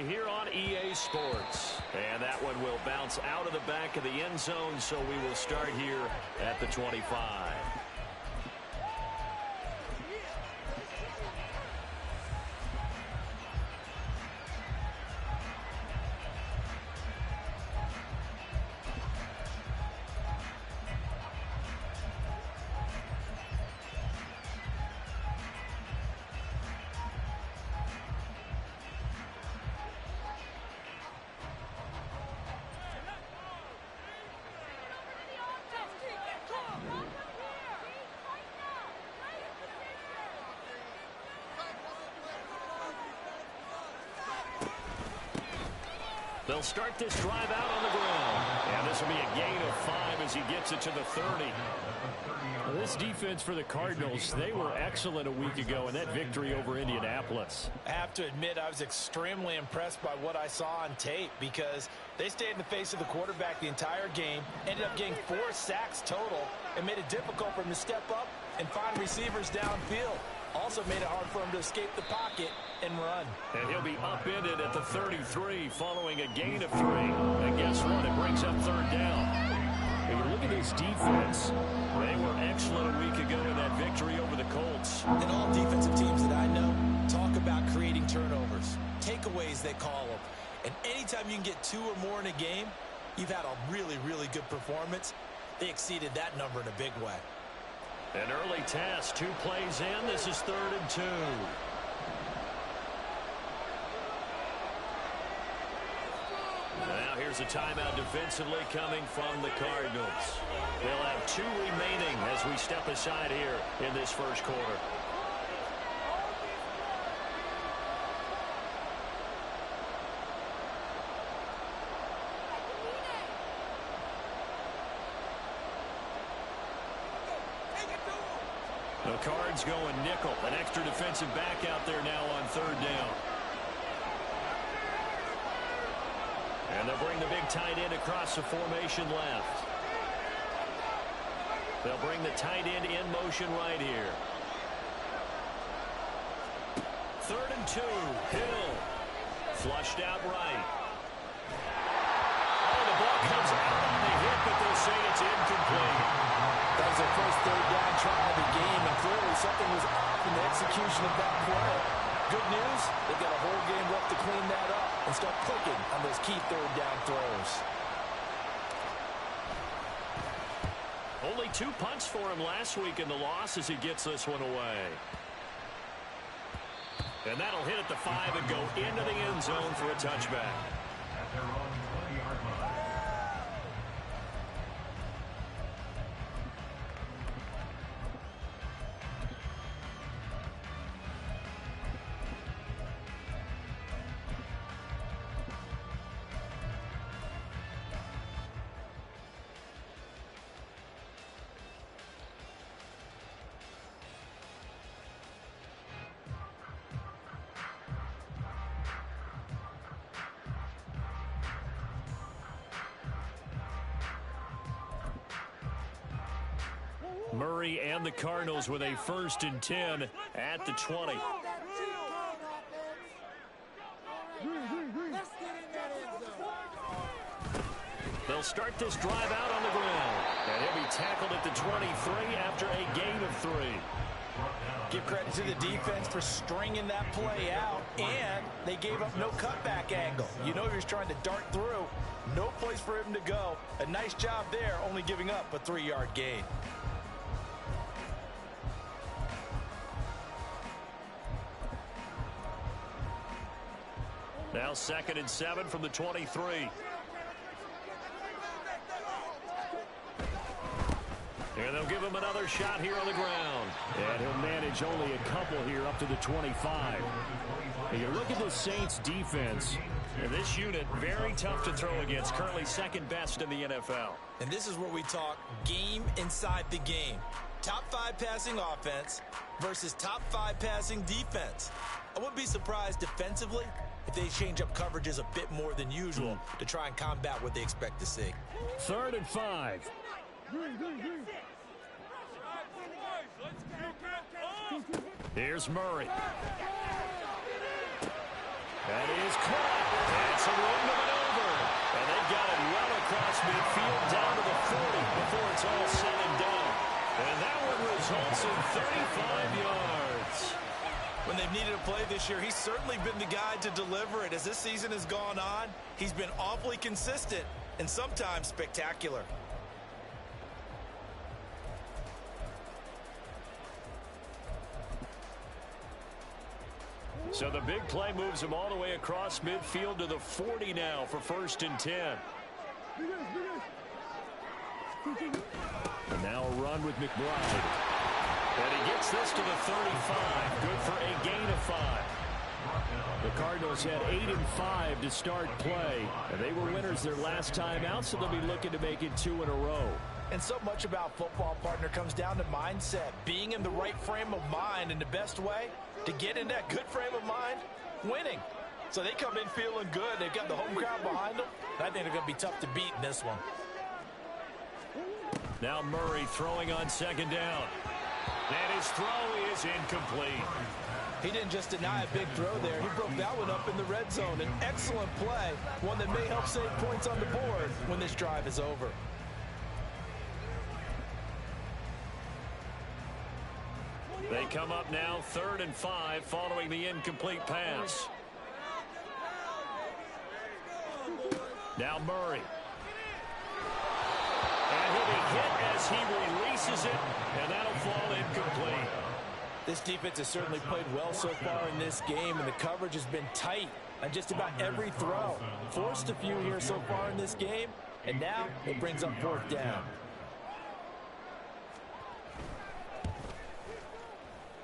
play here on EA Sports. And that one will bounce out of the back of the end zone, so we will start here at the 25. They'll start this drive out on the ground. And this will be a gain of 5 as he gets it to the 30. Well, this defense for the Cardinals, they were excellent a week ago in that victory over Indianapolis. I have to admit, I was extremely impressed by what I saw on tape because they stayed in the face of the quarterback the entire game, ended up getting 4 sacks total, and made it difficult for him to step up and find receivers downfield. Also made it hard for him to escape the pocket and run. And he'll be upended at the 33 following a gain of 3. And guess what? It brings up 3rd down. When you look at this defense, they were excellent a week ago in that victory over the Colts. And all defensive teams that I know talk about creating turnovers. Takeaways, they call them. And anytime you can get 2 or more in a game, you've had a really, really good performance. They exceeded that number in a big way. An early test, 2 plays in. This is 3rd and 2. Now here's a timeout defensively coming from the Cardinals. They'll have 2 remaining as we step aside here in this first quarter. The Cards going nickel. An extra defensive back out there now on 3rd down. And they'll bring the big tight end across the formation left. They'll bring the tight end in motion right here. 3rd and 2. Hill. Flushed out right. Oh, the ball comes out on the hit, but they'll say it's incomplete. That was their first 3rd down try of the game, and clearly something was off in the execution of that play. Good news, they've got a whole game left to clean that up and start clicking on those key 3rd down throws. Only 2 punts for him last week in the loss as he gets this one away. And that'll hit at the 5 and go into the end zone for a touchback. Murray and the Cardinals with a 1st and 10 at the 20. They'll start this drive out on the ground. And he'll be tackled at the 23 after a gain of 3. Give credit to the defense for stringing that play out, and they gave up no cutback angle. You know he was trying to dart through. No place for him to go. A nice job there, only giving up a 3-yard gain. Now 2nd and 7 from the 23. And they'll give him another shot here on the ground. And he'll manage only a couple here up to the 25. And you look at the Saints defense. And this unit, very tough to throw against. Currently 2nd best in the NFL. And this is where we talk game inside the game. Top 5 passing offense versus top 5 passing defense. I wouldn't be surprised defensively if they change up coverages a bit more than usual to try and combat what they expect to see. 3rd and 5. Here's Murray. That is caught. some room to maneuver. And they've got it well across midfield down to the 40 before it's all said and done. And that one results in 35 yards. When they've needed a play this year, he's certainly been the guy to deliver it. As this season has gone on, he's been awfully consistent and sometimes spectacular. So the big play moves him all the way across midfield to the 40 now for 1st and 10. And now a run with McBride. And he gets this to the 35. Good for a gain of 5. The Cardinals had 8 and 5 to start play. And they were winners their last time out, so they'll be looking to make it 2 in a row. And so much about football, partner, comes down to mindset. Being in the right frame of mind, and the best way to get in that good frame of mind, winning. So they come in feeling good. They've got the home crowd behind them. I think they're going to be tough to beat in this one. Now Murray throwing on 2nd down. And his throw is incomplete. He didn't just deny a big throw there. He broke that one up in the red zone. An excellent play, one that may help save points on the board when this drive is over. They come up now 3rd and 5 following the incomplete pass. Now Murray. And he'll be hit as he releases it, and that'll fall incomplete. This defense has certainly played well so far in this game, and the coverage has been tight on just about every throw. Forced a few here so far in this game, and now it brings up 4th down.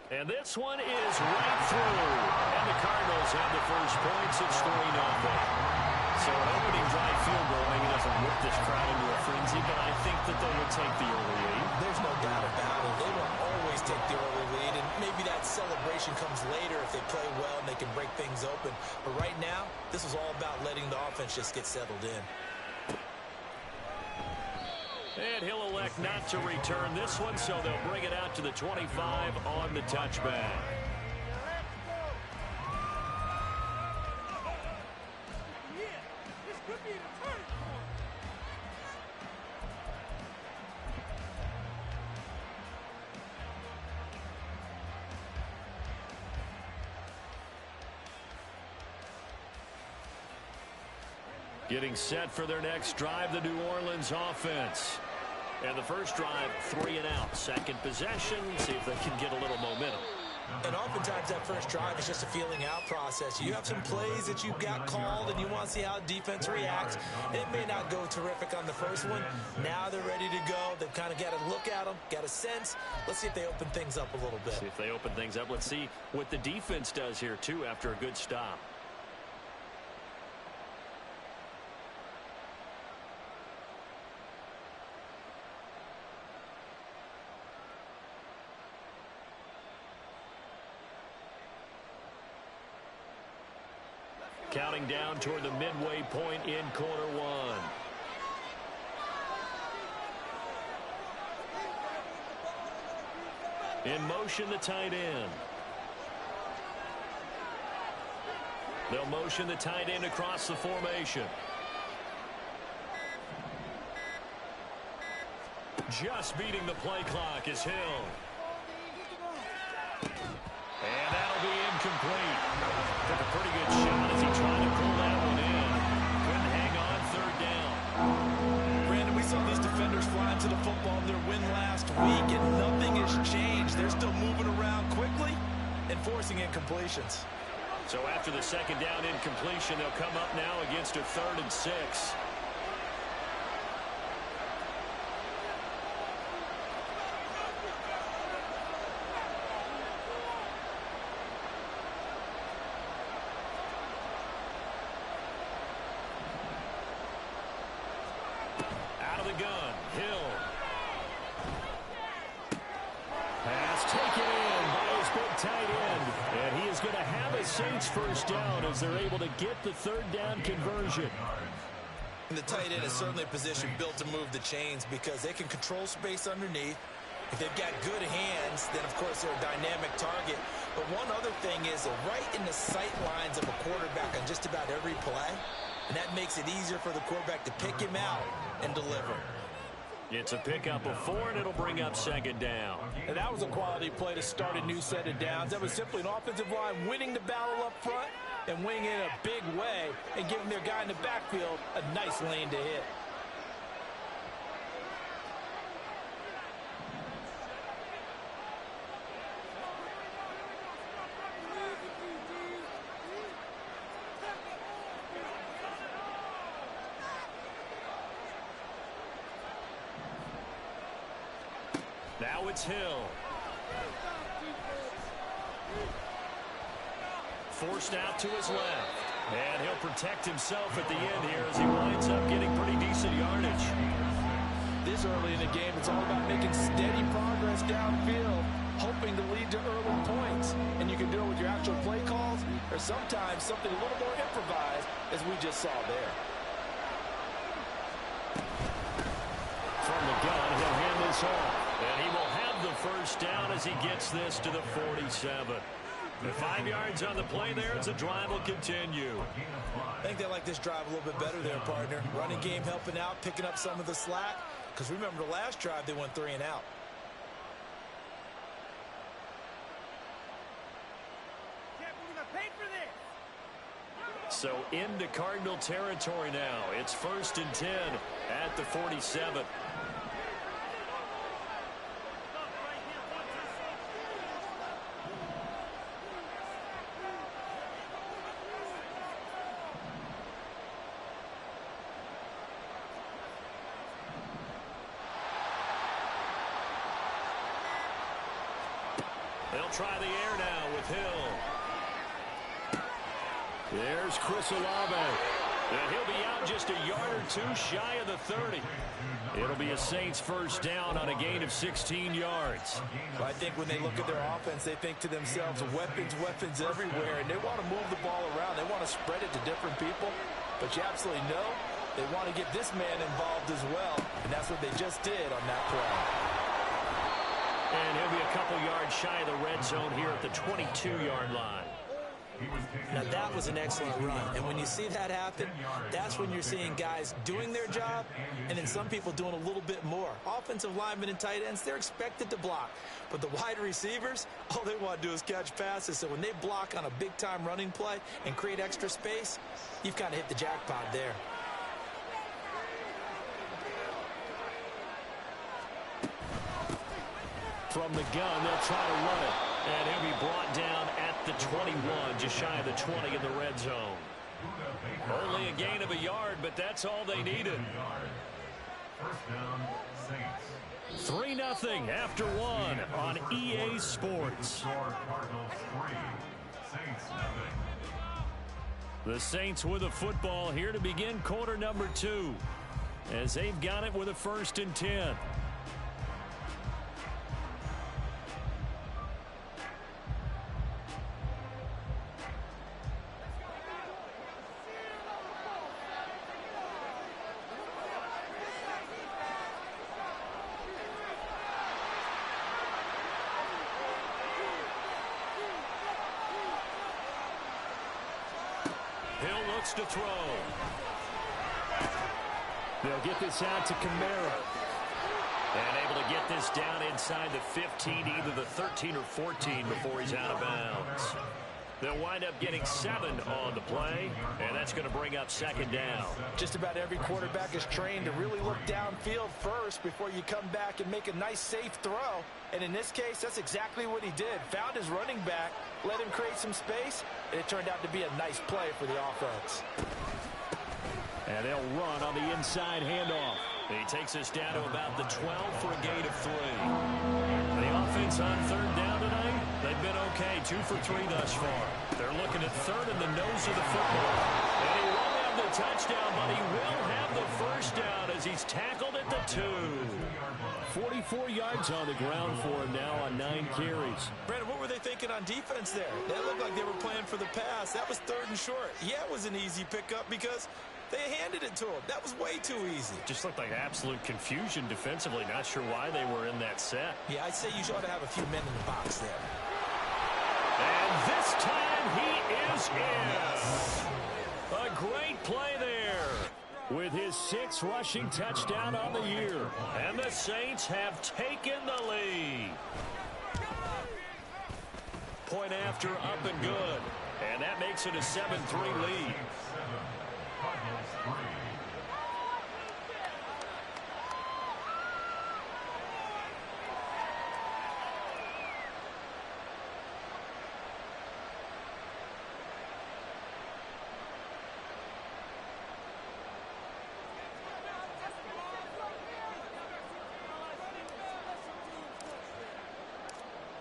And this one is right through. And the Cardinals have the first points. It's 3-0. So an opening drive field goal maybe doesn't whip this crowd into a frenzy, but I think that they would take the early lead. There's no doubt about it. They will always take the early lead, and maybe that celebration comes later if they play well and they can break things open. But right now, this is all about letting the offense just get settled in. And he'll elect not to return this one, so they'll bring it out to the 25 on the touchback. Getting set for their next drive, the New Orleans offense. And the first drive, 3 and out. Second possession, see if they can get a little momentum. And oftentimes that first drive is just a feeling out process. You have some plays that you've got called and you want to see how defense reacts. It may not go terrific on the first one. Now they're ready to go. They've kind of got to look at them, got a sense. Let's see if they open things up a little bit. See if they open things up. Let's see what the defense does here, too, after a good stop. Counting down toward the midway point in quarter one. In motion, the tight end. They'll motion the tight end across the formation. Just beating the play clock is Hill. And that'll be incomplete. Took a pretty good shot as he tried to pull that one in. Couldn't hang on 3rd down. Brandon, we saw these defenders flying to the football in their win last week, and nothing has changed. They're still moving around quickly and forcing incompletions. So after the 2nd down incompletion, they'll come up now against a 3rd and 6. Gun. Hill. Pass taken in by his big tight end. And he is going to have a Saints first down as they're able to get the 3rd down conversion. And the tight end is certainly a position built to move the chains because they can control space underneath. If they've got good hands, then of course they're a dynamic target. But one other thing is right in the sight lines of a quarterback on just about every play, and that makes it easier for the quarterback to pick him out and deliver. It's a pickup of 4, and it'll bring up second down. And that was a quality play to start a new set of downs. That was simply an offensive line winning the battle up front and winning it in a big way and giving their guy in the backfield a nice lane to hit. Now it's Hill. Forced out to his left. And he'll protect himself at the end here as he winds up getting pretty decent yardage. This early in the game, it's all about making steady progress downfield, hoping to lead to early points. And you can do it with your actual play calls or sometimes something a little more improvised, as we just saw there. From the gun, he'll hand this off. And he will have the first down as he gets this to the 47. The 5 yards on the play there, as the drive will continue. I think they like this drive a little bit better there, partner. Running game helping out, picking up some of the slack. Because remember, the last drive, they went 3 and out. So into Cardinal territory now. It's 1st and 10 at the 47. They'll try the air now with Hill. There's Chris Olave. And he'll be out just a yard or 2 shy of the 30. It'll be a Saints first down on a gain of 16 yards. Well, I think when they look at their offense, they think to themselves, weapons, weapons everywhere, and they want to move the ball around. They want to spread it to different people, but you absolutely know they want to get this man involved as well, and that's what they just did on that play. And he'll be a couple yards shy of the red zone here at the 22-yard line. Now, that was an excellent run. And when you see that happen, that's when you're seeing guys doing their job and then some people doing a little bit more. Offensive linemen and tight ends, they're expected to block. But the wide receivers, all they want to do is catch passes. So when they block on a big-time running play and create extra space, you've kind of hit the jackpot there. From the gun, they'll try to run it. And he'll be brought down at the 21, just shy of the 20 in the red zone. Only a gain of a yard, but that's all they needed. 3-0 after 1 on EA Sports. The Saints with a football here to begin quarter number 2, as they've got it with a 1st and 10. Hill looks to throw. They'll get this out to Kamara. And able to get this down inside the 15, either the 13 or 14 before he's out of bounds. They'll wind up getting 7 on the play, and that's going to bring up second down. Just about every quarterback is trained to really look downfield first before you come back and make a nice, safe throw. And in this case, that's exactly what he did. Found his running back, let him create some space, and it turned out to be a nice play for the offense. And they'll run on the inside handoff. He takes us down to about the 12 for a gain of 3. The offense on third down tonight, they've been okay, 2 for 3 thus far. They're looking at third in the nose of the football. And he won't have the touchdown, but he will have the first down as he's tackled at the 2. 44 yards on the ground for him now on 9 carries. Brandon, what were they thinking on defense there? That looked like they were playing for the pass. That was 3rd and short. Yeah, it was an easy pickup because they handed it to him. That was way too easy. Just looked like absolute confusion defensively. Not sure why they were in that set. Yeah, I'd say you ought to have a few men in the box there. And this time he is in. A great play there with his 6th rushing touchdown on the year. And the Saints have taken the lead. Point after, up and good. And that makes it a 7-3 lead.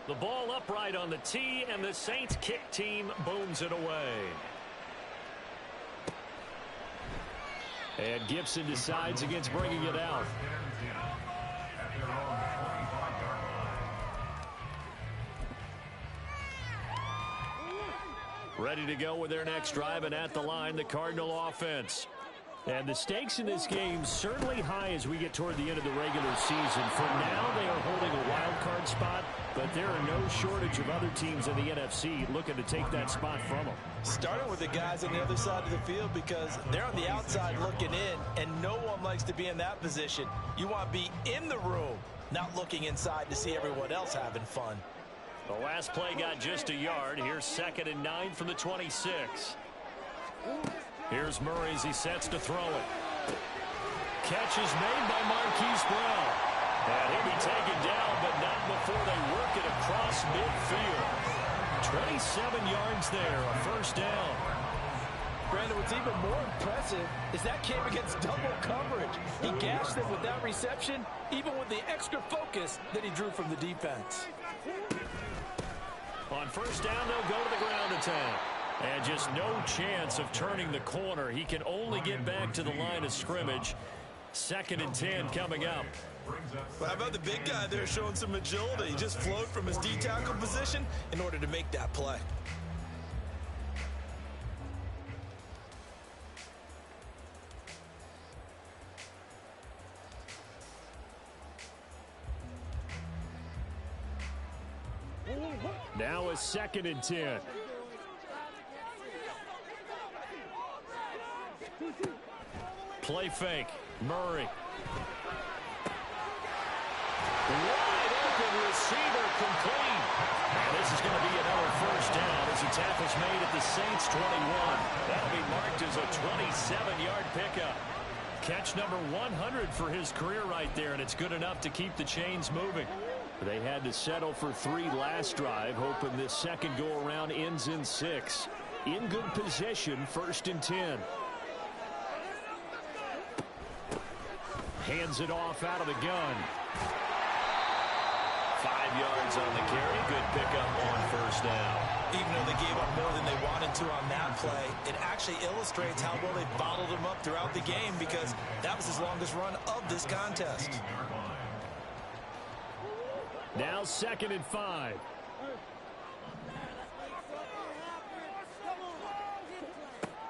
The ball upright on the tee, and the Saints kick team booms it away. And Gibson decides against bringing it out. Ready to go with their next drive, and at the line, the Cardinal offense. And the stakes in this game certainly high as we get toward the end of the regular season. For now, they are holding a wild card spot, but there are no shortage of other teams in the NFC looking to take that spot from them. Starting with the guys on the other side of the field, because they're on the outside looking in, and no one likes to be in that position. You want to be in the room, not looking inside to see everyone else having fun. The last play got just a yard. Here's 2nd and 9 from the 26. Here's Murray as he sets to throw it. Catch is made by Marquise Brown. And he'll be taken down, but not before they work it across midfield. 27 yards there, a first down. Brandon, what's even more impressive is that came against double coverage. He gashed them with that reception, even with the extra focus that he drew from the defense. On first down, they'll go to the ground attack. And just no chance of turning the corner. He can only get back to the line of scrimmage. 2nd and 10 coming up. Well, how about the big guy there showing some agility? He just flowed from his D-tackle position in order to make that play. Now a 2nd and 10. Play fake. Murray. Wide open receiver complete. And this is going to be another first down as the tackle's made at the Saints 21. That'll be marked as a 27-yard pickup. Catch number 100 for his career right there, and it's good enough to keep the chains moving. They had to settle for 3 last drive, hoping this second go-around ends in 6. In good position, 1st and 10. Hands it off out of the gun. 5 yards on the carry. Good pickup on first down. Even though they gave up more than they wanted to on that play, it actually illustrates how well they bottled him up throughout the game, because that was his longest run of this contest. Now 2nd and 5.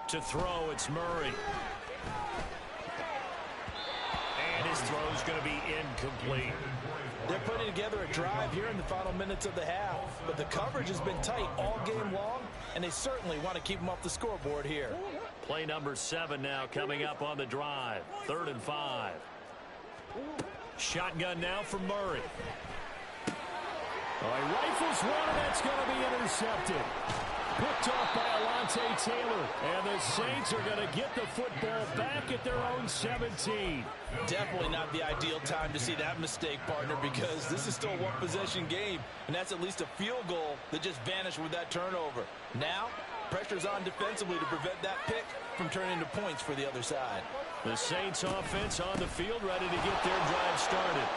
To throw, it's Murray. And his throw's going to be incomplete. They're putting together a drive here in the final minutes of the half, but the coverage has been tight all game long, and they certainly want to keep them off the scoreboard here. Play number 7 now coming up on the drive. 3rd and 5. Shotgun now from Murray. Oh, he rifles one, and that's going to be intercepted. Picked off by Alontae Taylor. And the Saints are going to get the football back at their own 17. Definitely not the ideal time to see that mistake, partner, because this is still a one-possession game, and that's at least a field goal that just vanished with that turnover. Now, pressure's on defensively to prevent that pick from turning into points for the other side. The Saints offense on the field, ready to get their drive started.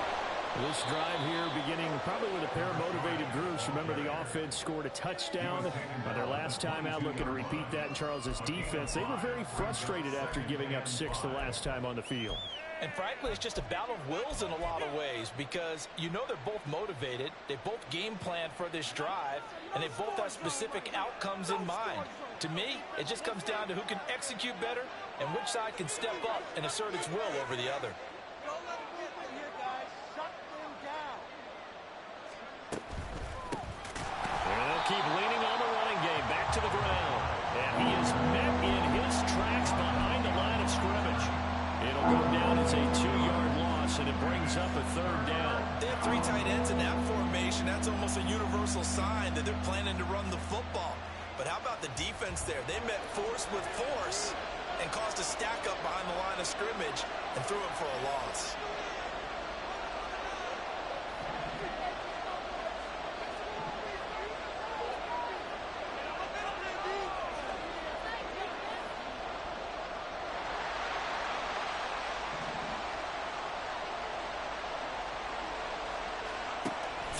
This drive here beginning probably with a pair of motivated groups. Remember, the offense scored a touchdown on their last time out, looking to repeat that in Charles's defense. They were very frustrated after giving up 6 the last time on the field. And frankly, it's just a battle of wills in a lot of ways, because you know they're both motivated, they both game plan for this drive, and they both have specific outcomes in mind. To me, it just comes down to who can execute better and which side can step up and assert its will over the other. They'll keep leaning on the running game, back to the ground. And he is met in his tracks universal sign that they're planning to run the football. But how about the defense there? They met force with force and caused a stack up behind the line of scrimmage and threw him for a loss.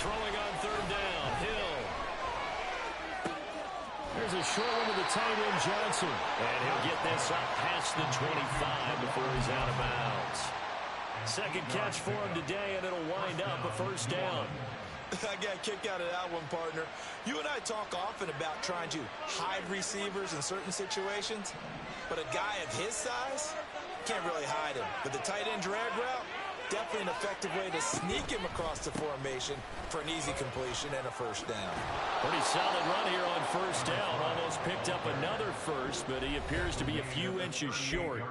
Throwing on third down, Hill. There's a short one to the tight end, Johnson. And he'll get this up past the 25 before he's out of bounds. Second catch for him today, and it'll wind up a first down. I got a kick out of that one, partner. You and I talk often about trying to hide receivers in certain situations, but a guy of his size can't really hide him. But the tight end drag route, definitely an effective way to sneak him across the formation for an easy completion and a first down. Pretty solid run here on first down. Almost picked up another first, but he appears to be a few inches short.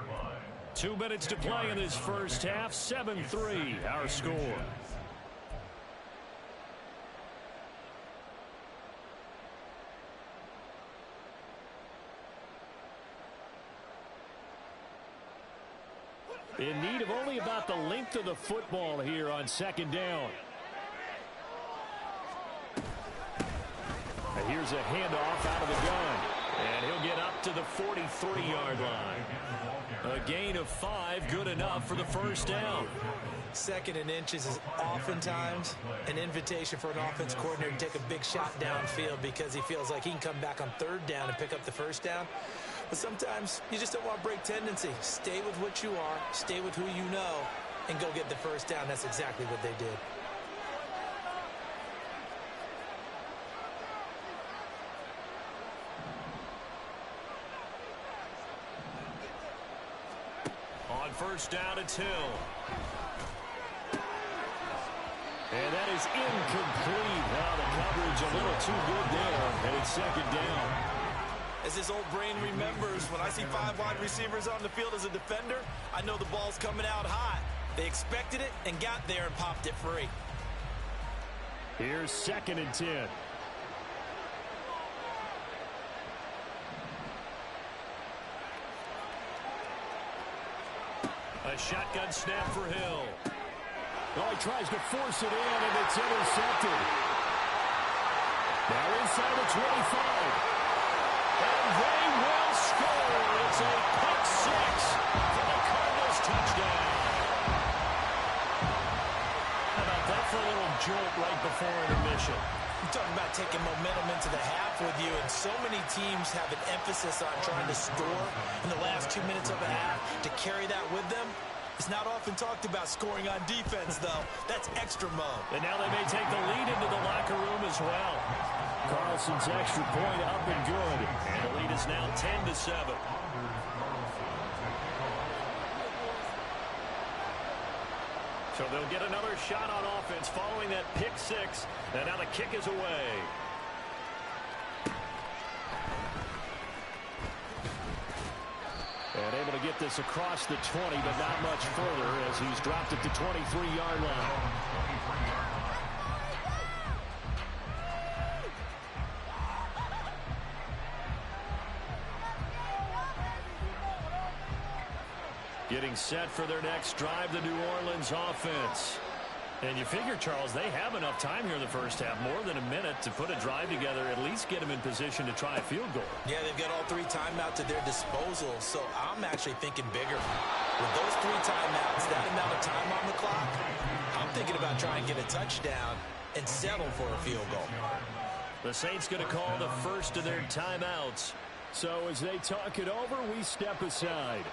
2 minutes to play in this first half. 7-3, our score. In need of only about the length of the football here on second down. And here's a handoff out of the gun. And he'll get up to the 43-yard line. A gain of 5, good enough for the first down. Second and inches is oftentimes an invitation for an offense coordinator to take a big shot downfield because he feels like he can come back on third down and pick up the first down. But sometimes you just don't want to break tendency. Stay with what you are, stay with who you know, and go get the first down. That's exactly what they did. On first down, it's Hill. And that is incomplete. Now the coverage a little too good there, and it's second down. As this old brain remembers, when I see 5 wide receivers on the field as a defender, I know the ball's coming out hot. They expected it and got there and popped it free. Here's 2nd and 10. A shotgun snap for Hill. Oh, he tries to force it in, and it's intercepted. Now inside the 25. And they will score. It's a pick 6 for the Cardinals touchdown. How about that for a little jolt right before intermission? You're talking about taking momentum into the half with you, and so many teams have an emphasis on trying to score in the last 2 minutes of a half. To carry that with them, it's not often talked about scoring on defense, though. That's extra mode. And now they may take the lead into the locker room as well. Carlson's extra point up and good. And the lead is now 10-7. So they'll get another shot on offense following that pick 6. And now the kick is away. And able to get this across the 20, but not much further as he's dropped at the 23-yard line. Getting set for their next drive, the New Orleans offense. And you figure, Charles, they have enough time here in the first half, more than a minute, to put a drive together, at least get them in position to try a field goal. Yeah, they've got all 3 timeouts at their disposal, so I'm actually thinking bigger. With those 3 timeouts, that amount of time on the clock, I'm thinking about trying to get a touchdown and settle for a field goal. The Saints going to call the first of their timeouts. So as they talk it over, we step aside.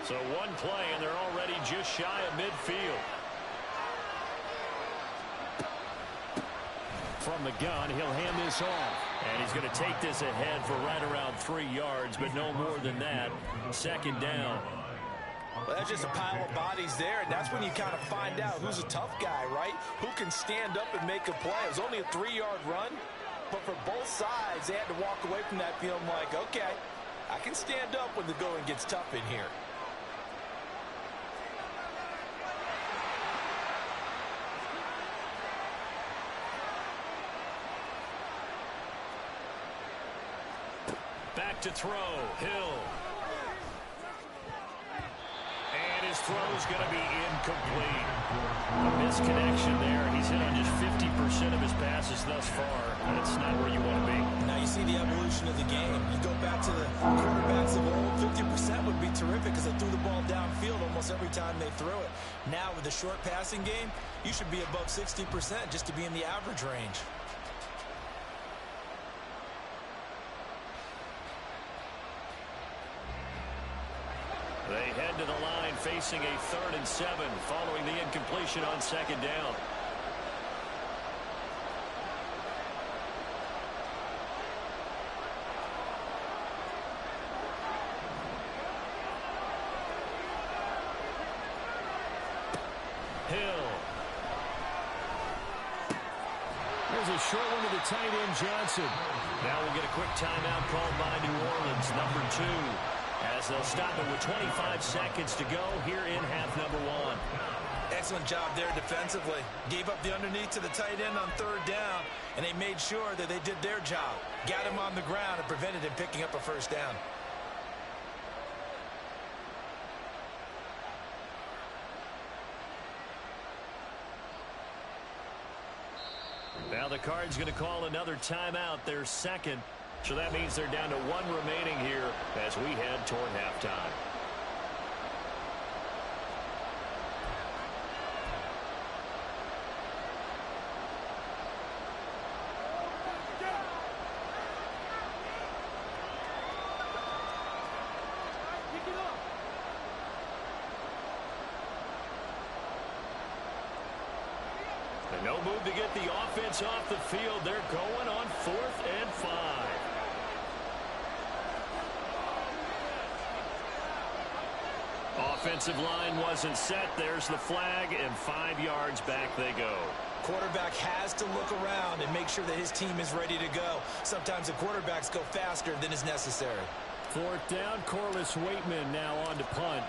So one play, and they're already just shy of midfield. From the gun, he'll hand this off. And he's going to take this ahead for right around 3 yards, but no more than that. Second down. Well, that's just a pile of bodies there, and that's when you kind of find out who's a tough guy, right? Who can stand up and make a play. It was only a 3-yard run, but for both sides, they had to walk away from that feeling like, okay, I can stand up when the going gets tough in here. Back to throw. Hill. And his throw's going to be incomplete. A misconnection there. He's hit on just 50% of his passes thus far. That's not where you want to be. Now you see the evolution of the game. You go back to the quarterbacks of old, 50% would be terrific because they threw the ball downfield almost every time they threw it. Now with the short passing game, you should be above 60% just to be in the average range. They head to the line facing a 3rd and 7 following the incompletion on 2nd down. Hill. There's a short one to the tight end, Johnson. Now we'll get a quick timeout called by New Orleans, number 2. As they'll stop it with 25 seconds to go here in half number 1. Excellent job there defensively. Gave up the underneath to the tight end on 3rd down, and they made sure that they did their job. Got him on the ground and prevented him picking up a 1st down. Now the Cards going to call another timeout, their 2nd. So that means they're down to 1 remaining here as we head toward halftime. And no move to get the offense off the field. They're going on 4th and 5. Offensive line wasn't set. There's the flag, and 5 yards back they go. Quarterback has to look around and make sure that his team is ready to go. Sometimes the quarterbacks go faster than is necessary. 4th down, Corliss Waitman now on to punt.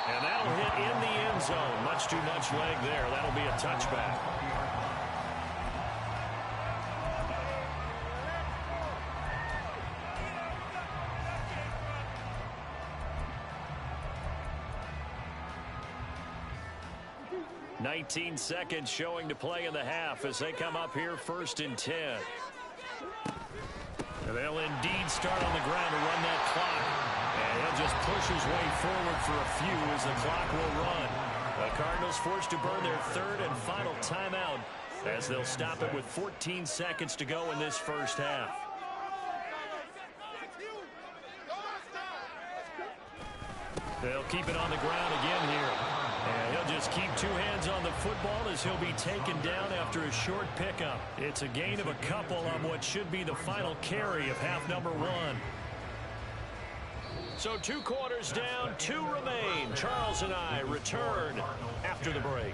And that'll hit in the end zone. Much too much leg there. That'll be a touchback. "19 seconds showing to play in the half as they come up here 1st and 10. And they'll indeed start on the ground to run that clock. And he'll just push his way forward for a few as the clock will run. The Cardinals forced to burn their 3rd and final timeout as they'll stop it with 14 seconds to go in this 1st half. They'll keep it on the ground again here. And he'll just keep 2 hands on the football as he'll be taken down after a short pickup. It's a gain of a couple on what should be the final carry of half number 1. So 2 quarters down, 2 remain. Charles and I return after the break.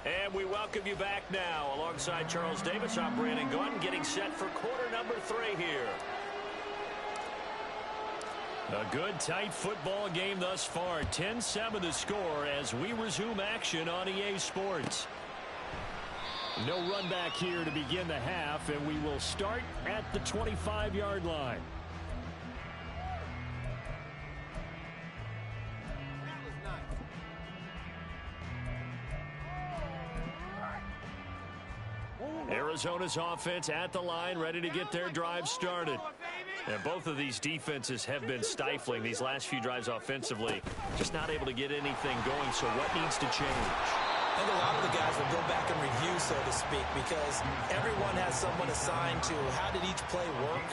And we welcome you back now. Alongside Charles Davis, I'm Brandon Gaudin, getting set for quarter number 3 here. A good, tight football game thus far. 10-7 the score as we resume action on EA Sports. No run back here to begin the half, and we will start at the 25-yard line. Arizona's offense at the line, ready to get their drive started. And both of these defenses have been stifling these last few drives offensively. Just not able to get anything going, so what needs to change? I think a lot of the guys will go back and review, so to speak, because everyone has someone assigned to how did each play work.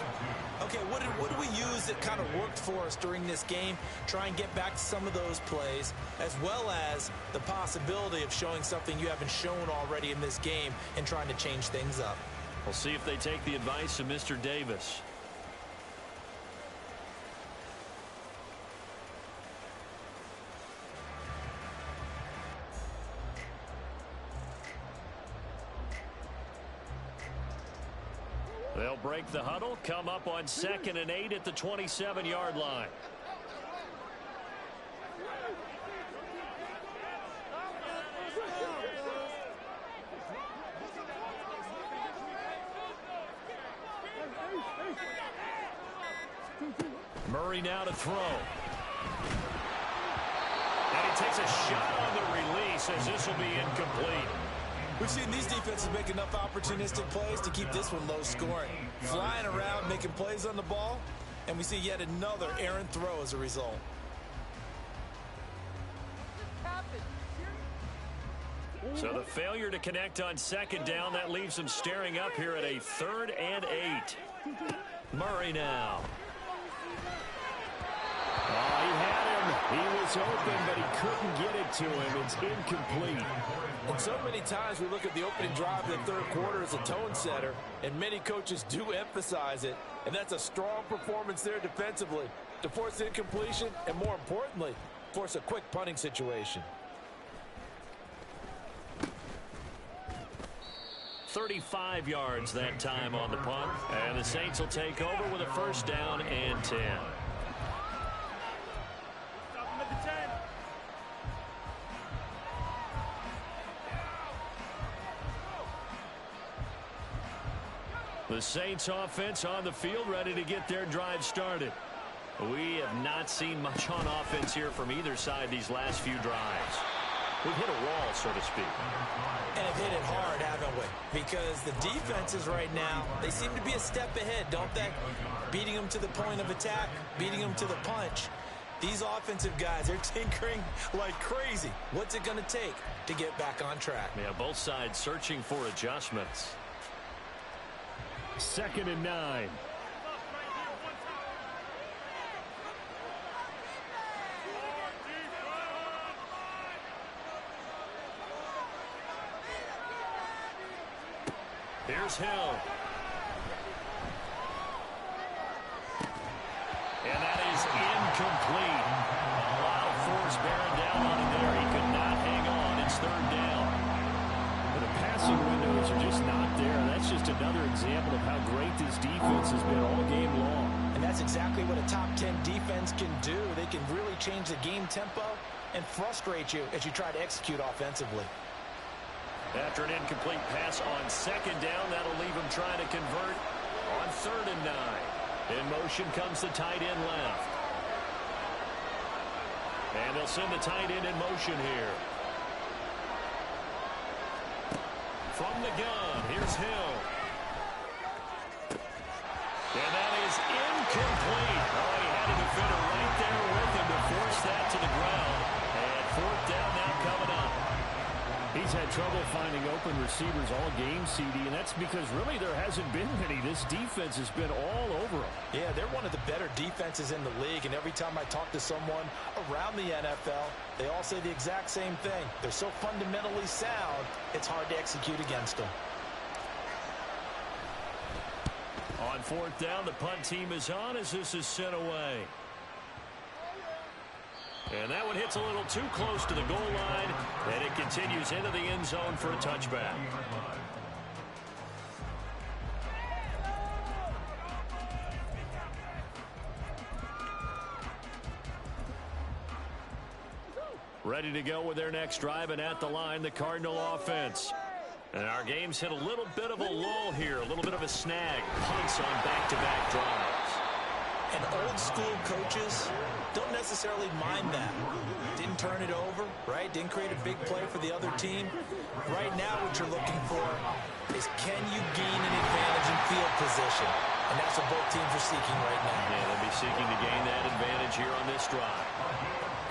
Okay, what did we use that kind of worked for us during this game? Try and get back to some of those plays, as well as the possibility of showing something you haven't shown already in this game and trying to change things up. We'll see if they take the advice of Mr. Davis. They'll break the huddle, come up on 2nd and 8 at the 27-yard line. Murray now to throw. And he takes a shot on the release as this will be incomplete. We've seen these defenses make enough opportunistic plays to keep this one low scoring. Flying around, making plays on the ball, and we see yet another errant throw as a result. So the failure to connect on 2nd down, that leaves them staring up here at a 3rd and 8. Murray now. Oh, he had him. He was open, but he couldn't get it to him. It's incomplete. And so many times we look at the opening drive of the 3rd quarter as a tone setter, and many coaches do emphasize it, and that's a strong performance there defensively to force incompletion and, more importantly, force a quick punting situation. 35 yards that time on the punt, and the Saints will take over with a 1st down and 10. The Saints offense on the field, ready to get their drive started. We have not seen much on offense here from either side these last few drives. We've hit a wall, so to speak. And have hit it hard, haven't we? Because the defenses right now, they seem to be a step ahead, don't they? Beating them to the point of attack, beating them to the punch. These offensive guys, they're tinkering like crazy. What's it going to take to get back on track? Yeah, both sides searching for adjustments. 2nd and 9. Here's Hill. And that is incomplete. A lot of force bearing down on him there. He could not hang on. It's 3rd down. The passing windows are just not there. That's just another example of how great this defense has been all game long. And that's exactly what a top 10 defense can do. They can really change the game tempo and frustrate you as you try to execute offensively. After an incomplete pass on 2nd down, that'll leave him trying to convert on 3rd and 9. In motion comes the tight end left. And they'll send the tight end in motion here. From the gun, here's Hill. And that is incomplete. Oh, he had a defender right there with him to force that to the ground. And 4th down now coming up. He's had trouble finding open receivers all game, CD, and that's because really there hasn't been many. This defense has been all over them. Yeah, they're one of the better defenses in the league, and every time I talk to someone around the NFL, they all say the exact same thing. They're so fundamentally sound, it's hard to execute against them. On 4th down, the punt team is on as this is sent away. And that one hits a little too close to the goal line, and it continues into the end zone for a touchback. Ready to go with their next drive, and at the line, the Cardinal offense. And our game's hit a little bit of a lull here, a little bit of a snag. Punts on back-to-back drives. And old-school coaches don't necessarily mind that. Didn't turn it over, right? Didn't create a big play for the other team. Right now what you're looking for is can you gain an advantage in field position? And that's what both teams are seeking right now. Yeah, they'll be seeking to gain that advantage here on this drive.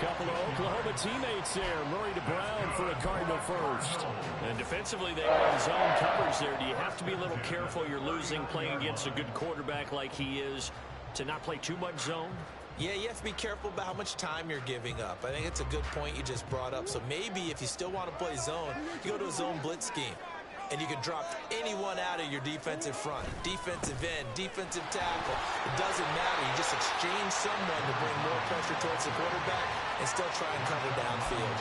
Couple of Oklahoma teammates there. Murray to Brown for a Cardinal first. And defensively, they win zone coverage there. Do you have to be a little careful? You're losing playing against a good quarterback like he is to not play too much zone? Yeah, you have to be careful about how much time you're giving up. I think it's a good point you just brought up. So maybe if you still want to play zone, you go to a zone blitz scheme. And you can drop anyone out of your defensive front. Defensive end, defensive tackle. It doesn't matter. You just exchange someone to bring more pressure towards the quarterback and still try and cover downfield.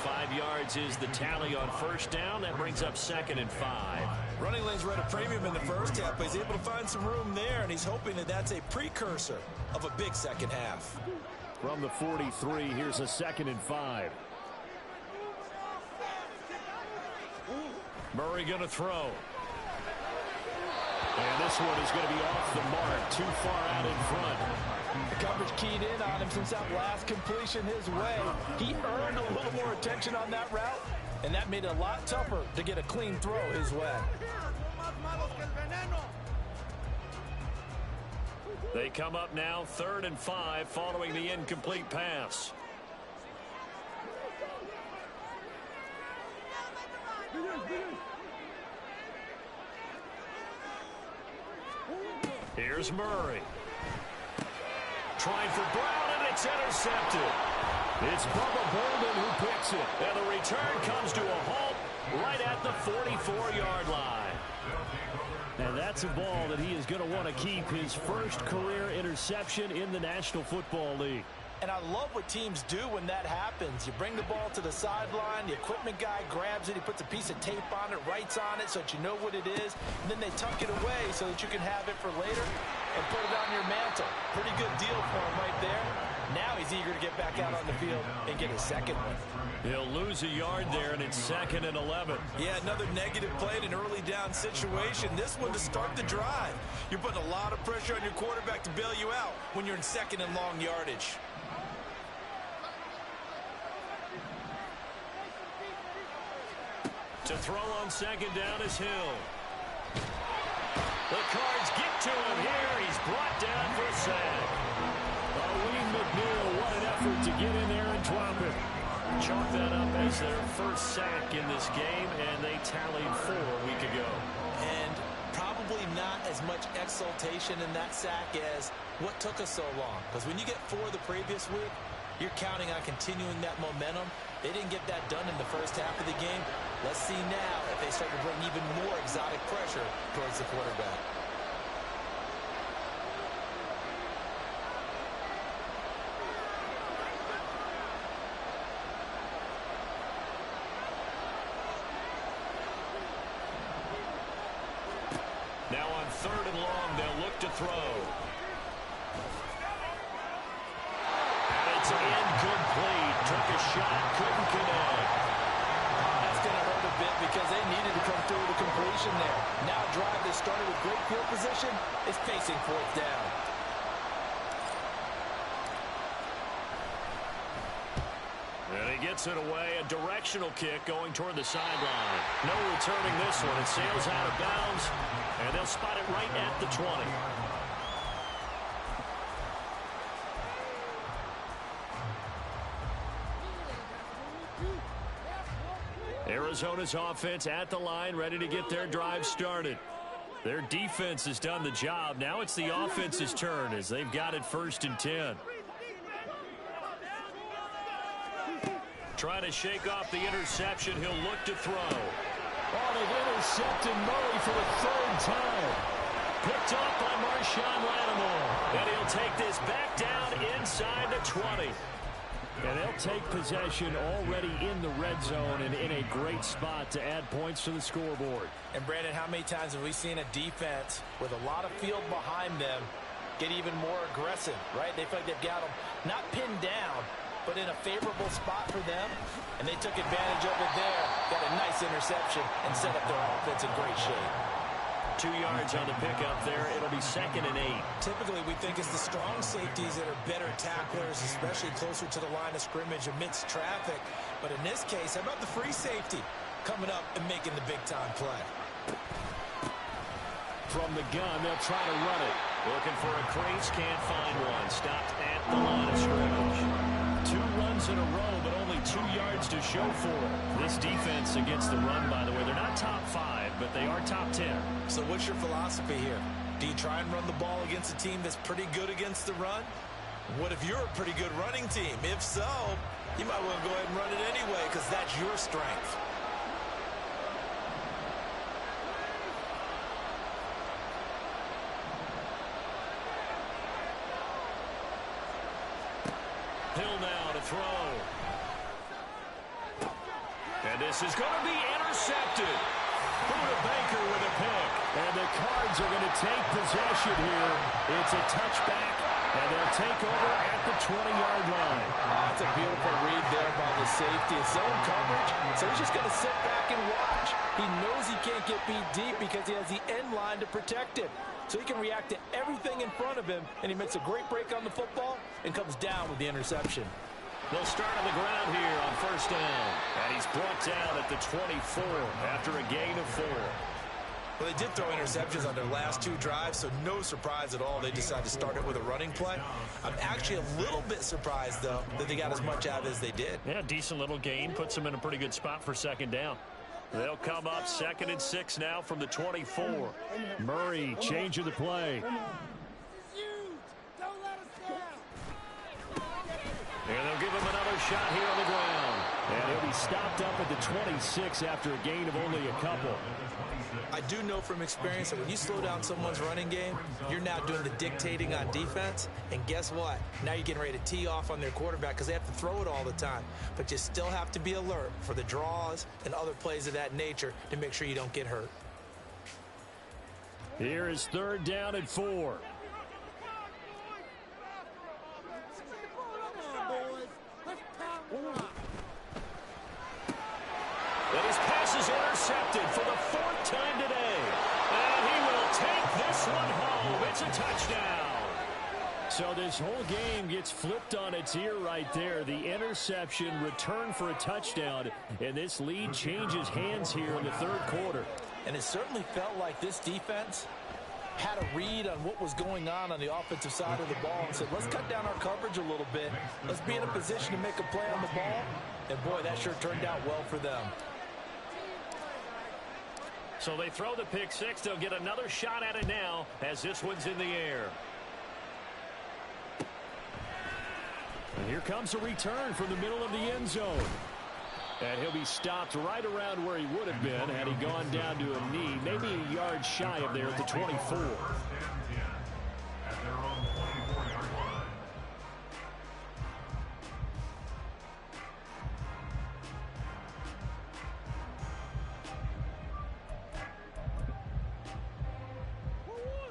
5 yards is the tally on first down. That brings up 2nd and 5. Running lanes were at a premium in the first half, but he's able to find some room there, and he's hoping that that's a precursor of a big second half. From the 43, here's a 2nd and 5. Murray going to throw. And this one is going to be off the mark, too far out in front. The coverage keyed in on him since that last completion his way. He earned a little more attention on that route, and that made it a lot tougher to get a clean throw his way. They come up now 3rd and 5 following the incomplete pass. Here's Murray. Trying for Brown, and it's intercepted. It's Bubba Bolden who picks it. And the return comes to a halt right at the 44-yard line. And that's a ball that he is going to want to keep, his first career interception in the National Football League. And I love what teams do when that happens. You bring the ball to the sideline, the equipment guy grabs it, he puts a piece of tape on it, writes on it so that you know what it is, and then they tuck it away so that you can have it for later and put it on your mantle. Pretty good deal for him right there. Now he's eager to get back out on the field and get his second one. He'll lose a yard there, and it's 2nd and 11. Yeah, another negative play in an early down situation. This one to start the drive. You're putting a lot of pressure on your quarterback to bail you out when you're in 2nd and long yardage. To throw on 2nd down is Hill. The Cards get to him here. He's brought down for a sack. Wayne McNeil, what an effort to get in there and drop it. Chalk that up as their first sack in this game, and they tallied 4 a week ago. And probably not as much exultation in that sack as what took us so long. Because when you get 4 the previous week, you're counting on continuing that momentum. They didn't get that done in the first half of the game. Let's see now if they start to bring even more exotic pressure towards the quarterback. Now on 3rd and long, they'll look to throw. And it's incomplete. Took a shot, couldn't connect. That's going to hurt a bit because they needed to come through with a completion there. Now a drive that started with great field position is facing 4th down. And he gets it away. A directional kick going toward the sideline. No returning this one. It sails out of bounds, and they'll spot it right at the 20. Arizona's offense at the line, ready to get their drive started. Their defense has done the job. Now it's the offense's turn as they've got it 1st and 10. Trying to shake off the interception. He'll look to throw. Oh, they've intercepted Murray for the 3rd time. Picked off by Marshawn Lattimore. And he'll take this back down inside the 20. And they'll take possession already in the red zone and in a great spot to add points to the scoreboard. And Brandon, how many times have we seen a defense with a lot of field behind them get even more aggressive, right? They feel like they've got them not pinned down, but in a favorable spot for them. And they took advantage of it there. Got a nice interception and set up their offense in great shape. 2 yards on the pickup there. It'll be 2nd and 8. Typically, we think it's the strong safeties that are better tacklers, especially closer to the line of scrimmage amidst traffic. But in this case, how about the free safety coming up and making the big-time play? From the gun, they'll try to run it. Looking for a crease, can't find one. Stopped at the line of scrimmage. downs in a row, but only 2 yards to show for it. This defense against the run, by the way, they're not top 5, but they are top 10. So what's your philosophy here? Do you try and run the ball against a team that's pretty good against the run? What if you're a pretty good running team? If so, you might want to go ahead and run it anyway because that's your strength. Hill now to throw. And this is going to be intercepted. Buda Baker with a pick. And the Cards are going to take possession here. It's a touchback, and they'll take over at the 20-yard line. That's a beautiful read there by the safety. It's zone coverage, so he's just going to sit back and watch. He knows he can't get beat deep because he has the end line to protect him. So he can react to everything in front of him, and he makes a great break on the football and comes down with the interception. They'll start on the ground here on first down. And he's brought down at the 24 after a gain of 4. Well, they did throw interceptions on their last 2 drives, so no surprise at all they decided to start it with a running play. I'm actually a little bit surprised, though, that they got as much out as they did. Yeah, decent little gain. Puts them in a pretty good spot for second down. They'll come up 2nd and 6 now from the 24. Murray changing the play. And they'll give him another shot here on the ground. And he'll be stopped up at the 26 after a gain of only a couple. I do know from experience that when you slow down someone's running game, you're now doing the dictating on defense. And guess what? Now you're getting ready to tee off on their quarterback because they have to throw it all the time. But you still have to be alert for the draws and other plays of that nature to make sure you don't get hurt. Here is 3rd down and 4. And his pass is intercepted for the 4th time today. And he will take this one home. It's a touchdown. So this whole game gets flipped on its ear right there. The interception, return for a touchdown, and this lead changes hands here in the 3rd quarter. And it certainly felt like this defense had a read on what was going on the offensive side of the ball and said, let's cut down our coverage a little bit. Let's be in a position to make a play on the ball. And, boy, that sure turned out well for them. So they throw the pick 6. They'll get another shot at it now as this one's in the air. And here comes a return from the middle of the end zone. And he'll be stopped right around where he would have been had he gone down to a knee, maybe a yard shy of there at the 24.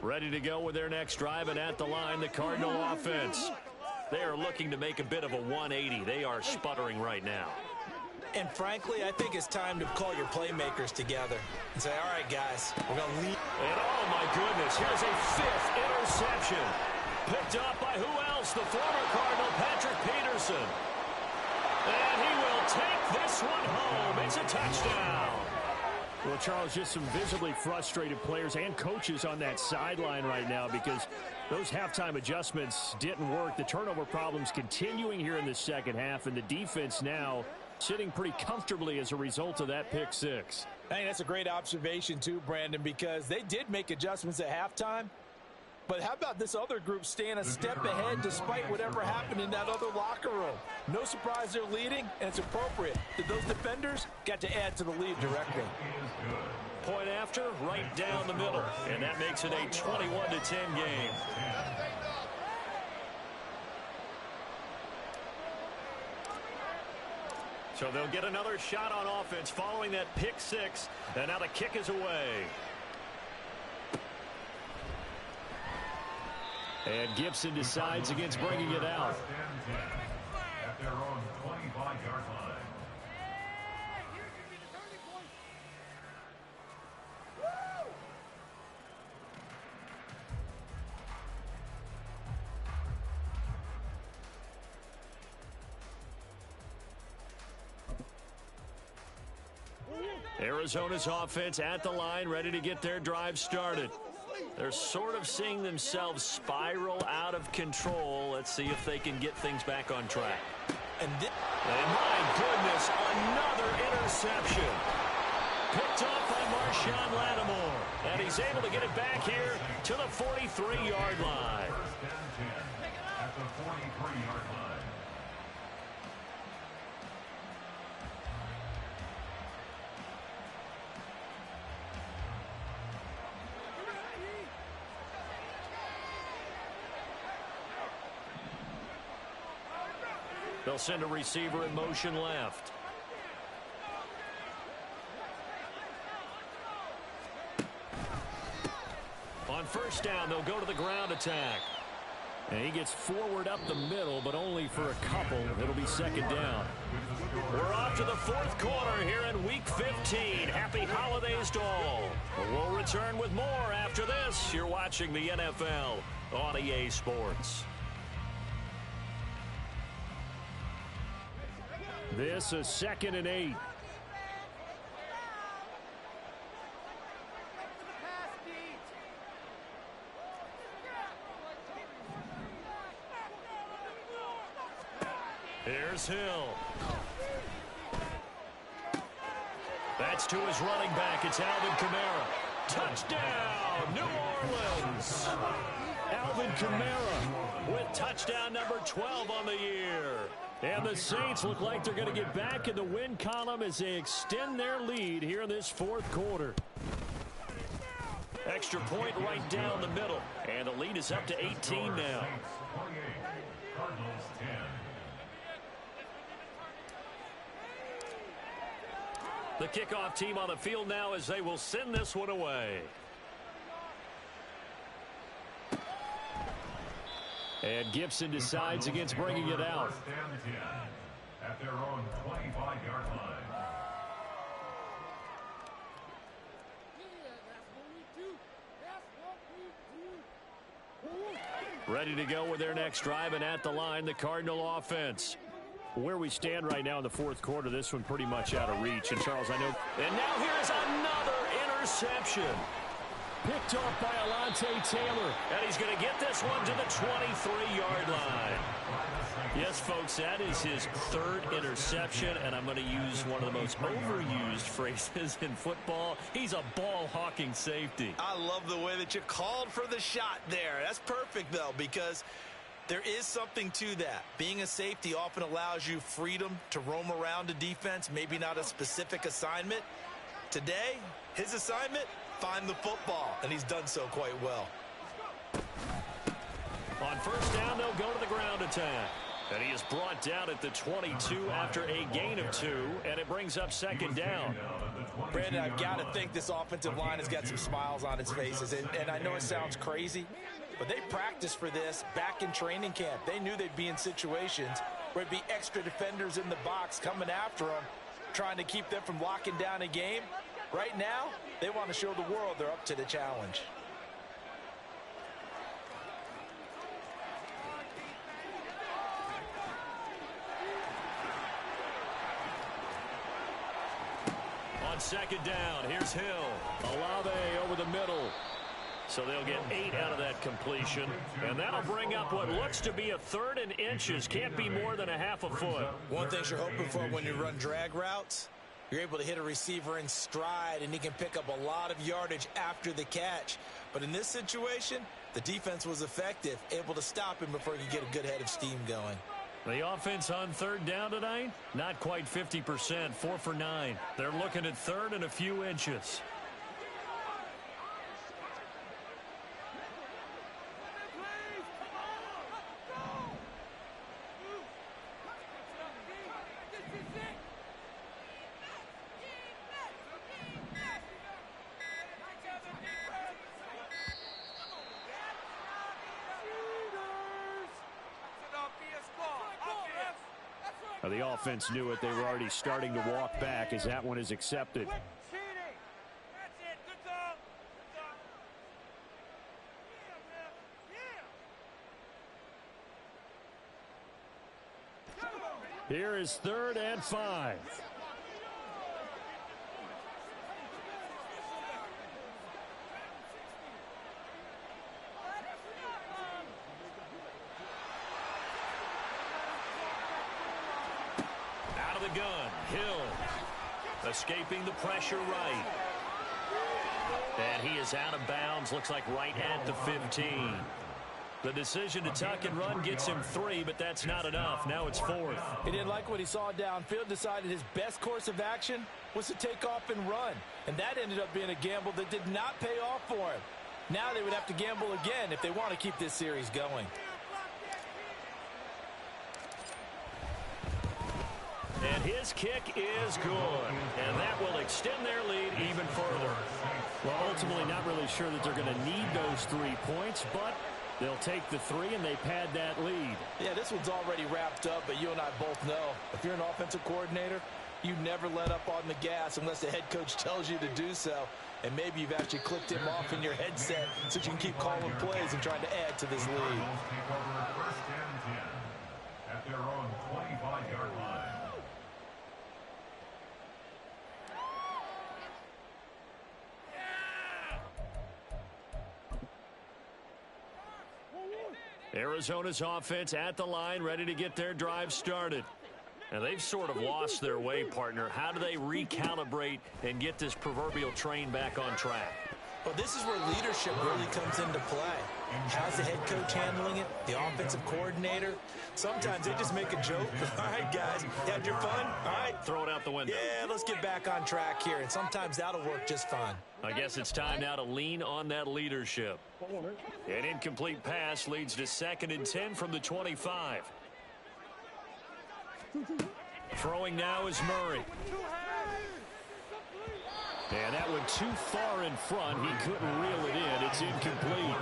Ready to go with their next drive, and at the line, the Cardinal offense. They are looking to make a bit of a 180. They are sputtering right now. And frankly, I think it's time to call your playmakers together and say, all right, guys, we're going to lead. And oh, my goodness, here's a 5th interception. Picked up by who else? The former Cardinal, Patrick Peterson. And he will take this one home. It's a touchdown. Well, Charles, just some visibly frustrated players and coaches on that sideline right now because those halftime adjustments didn't work. The turnover problems continuing here in the second half, and the defense now sitting pretty comfortably as a result of that pick 6. I think that's a great observation too, Brandon, because they did make adjustments at halftime. But how about this other group staying a step ahead despite whatever happened in that other locker room? No surprise they're leading, and it's appropriate that those defenders got to add to the lead directly. Point after, right down the middle. And that makes it a 21-10 game. So they'll get another shot on offense following that pick 6. And now the kick is away. And Gibson decides against bringing it out. At their own 25-yard line. Arizona's offense at the line, ready to get their drive started. They're sort of seeing themselves spiral out of control. Let's see if they can get things back on track. And my goodness, another interception. Picked off by Marshawn Lattimore. And he's able to get it back here to the 43-yard line. First down 10 at the 43-yard line. They'll send a receiver in motion left. On first down, they'll go to the ground attack. And he gets forward up the middle, but only for a couple. It'll be second down. We're off to the fourth quarter here in Week 15. Happy holidays to all. We'll return with more after this. You're watching the NFL on EA Sports. This is 2nd and 8. Here's Hill. That's to his running back. It's Alvin Kamara. Touchdown, New Orleans. Alvin Kamara With touchdown number 12 on the year. and the Saints look like they're going to get back in the win column as they extend their lead here in this fourth quarter. Extra point right down the middle. And the lead is up to 18 now. Saints 28, Cardinals 10. The kickoff team on the field now as they will send this one away. And Gibson decides against bringing it out. First down 10 at their own 25-yard line. Ready to go with their next drive, and at the line, the Cardinal offense. Where we stand right now in the fourth quarter, this one pretty much out of reach. And Charles, I know. And now here's another interception. Picked off by Alontae Taylor. And he's going to get this one to the 23-yard line. Yes, folks, that is his third interception, and I'm going to use one of the most overused phrases in football. He's a ball-hawking safety. I love the way that you called for the shot there. That's perfect, though, because there is something to that. Being a safety often allows you freedom to roam around a defense, maybe not a specific assignment. Today, his assignment, find the football, and he's done so quite well. On first down, they'll go to the ground attack. And he is brought down at the 22 after a gain of 2, and it brings up second down. Brandon, I've got to think this offensive line has got some smiles on its faces, and I know it sounds crazy, but they practiced for this back in training camp. They knew they'd be in situations where there'd be extra defenders in the box coming after them, trying to keep them from locking down a game. Right now, they want to show the world they're up to the challenge. On second down, here's Hill. Olave over the middle. So they'll get 8 out of that completion. And that'll bring up what looks to be a 3rd and inches. Can't be more than a half a foot. One thing you're hoping for when you run drag routes, you're able to hit a receiver in stride, and he can pick up a lot of yardage after the catch. But in this situation, the defense was effective, able to stop him before he could get a good head of steam going. The offense on third down tonight, not quite 50%, 4 for 9. They're looking at 3rd and a few inches. The offense knew it. They were already starting to walk back as that one is accepted. Here is 3rd and 5. gun. Hill escaping the pressure right. And he is out of bounds, looks like right at the 15. The decision to tuck and run gets him 3, but that's not enough. Now it's 4th. He didn't like what he saw downfield, decided his best course of action was to take off and run. And that ended up being a gamble that did not pay off for him. Now they would have to gamble again if they want to keep this series going. And his kick is good. And that will extend their lead even further. Well, ultimately not really sure that they're going to need those 3 points, but they'll take the 3 and they pad that lead. Yeah, this one's already wrapped up, but you and I both know if you're an offensive coordinator, you never let up on the gas unless the head coach tells you to do so. And maybe you've actually clicked him off in your headset so you can keep calling plays and trying to add to this lead. First and 10 at their own 25-yard line. Arizona's offense at the line, ready to get their drive started. And they've sort of lost their way, partner. How do they recalibrate and get this proverbial train back on track? Well, this is where leadership really comes into play. How's the head coach handling it? The offensive coordinator? Sometimes they just make a joke. All right, guys, you had your fun? All right. Throw it out the window. Yeah, let's get back on track here. And sometimes that'll work just fine. I guess it's time now to lean on that leadership. An incomplete pass leads to 2nd and 10 from the 25. Throwing now is Murray. And that went too far in front. He couldn't reel it in. It's incomplete.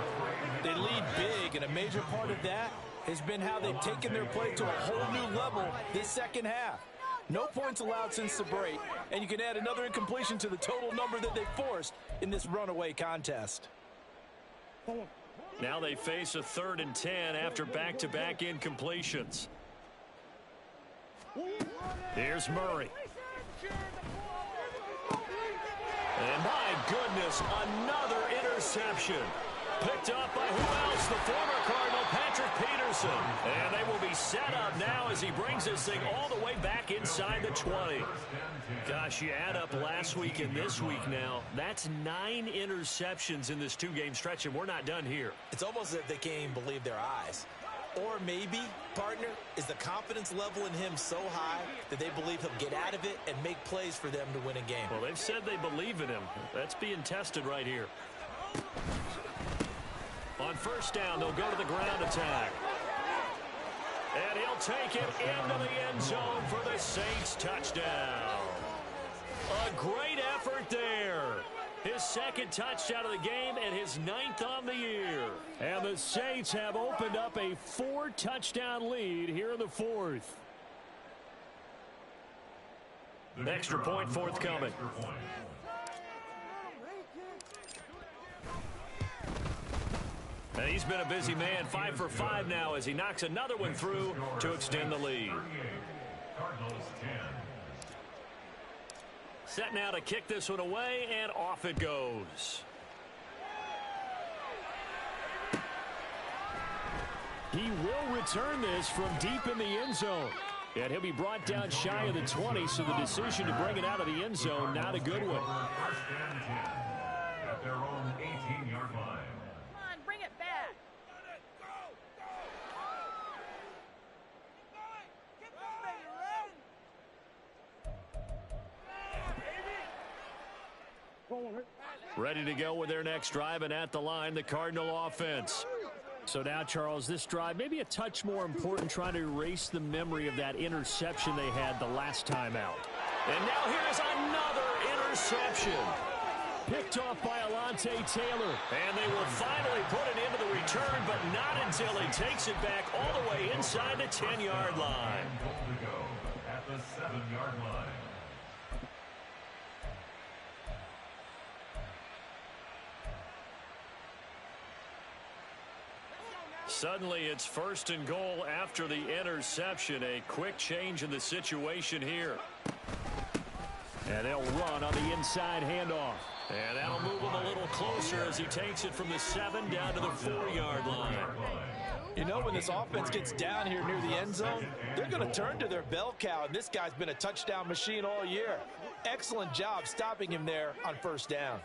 They lead big, and a major part of that has been how they've taken their play to a whole new level this second half. No points allowed since the break, and you can add another incompletion to the total number that they forced in this runaway contest. Now they face a 3rd and 10 after back-to-back incompletions. Here's Murray. And my goodness, another interception. Picked up by who else? The former Cardinal, Patrick Peterson. And they will be set up now as he brings this thing all the way back inside the 20. Gosh, you add up last week and this week now. That's 9 interceptions in this 2-game stretch, and we're not done here. It's almost as if they can't even believe their eyes. Or maybe, partner, is the confidence level in him so high that they believe he'll get out of it and make plays for them to win a game. Well, they've said they believe in him. That's being tested right here. On 1st down, they'll go to the ground attack. And he'll take it into the end zone for the Saints touchdown. A great effort there. His 2nd touchdown of the game and his 9th on the year. And the Saints have opened up a 4-touchdown lead here in the 4th. Extra point forthcoming. And he's been a busy man, 5 for 5 now as he knocks another one through to extend the lead. Cardinals 10. Set now to kick this one away, and off it goes. He will return this from deep in the end zone. And he'll be brought down shy of the 20, so the decision to bring it out of the end zone, not a good one. 1st and 10 at their own 18-yard line. Come on, bring it back. Ready to go with their next drive, and at the line, the Cardinal offense. So now, Charles, this drive maybe a touch more important, trying to erase the memory of that interception they had the last time out. And now here's another interception. Picked off by Alontae Taylor. And they will finally put it into the return, but not until he takes it back all the way inside the 10-yard line. Goal to go at the 7-yard line. Suddenly it's 1st and goal after the interception. A quick change in the situation here. And they'll run on the inside handoff. And that'll move him a little closer as he takes it from the 7 down to the 4-yard line. You know, when this offense gets down here near the end zone, they're going to turn to their bell cow, and this guy's been a touchdown machine all year. Excellent job stopping him there on first down.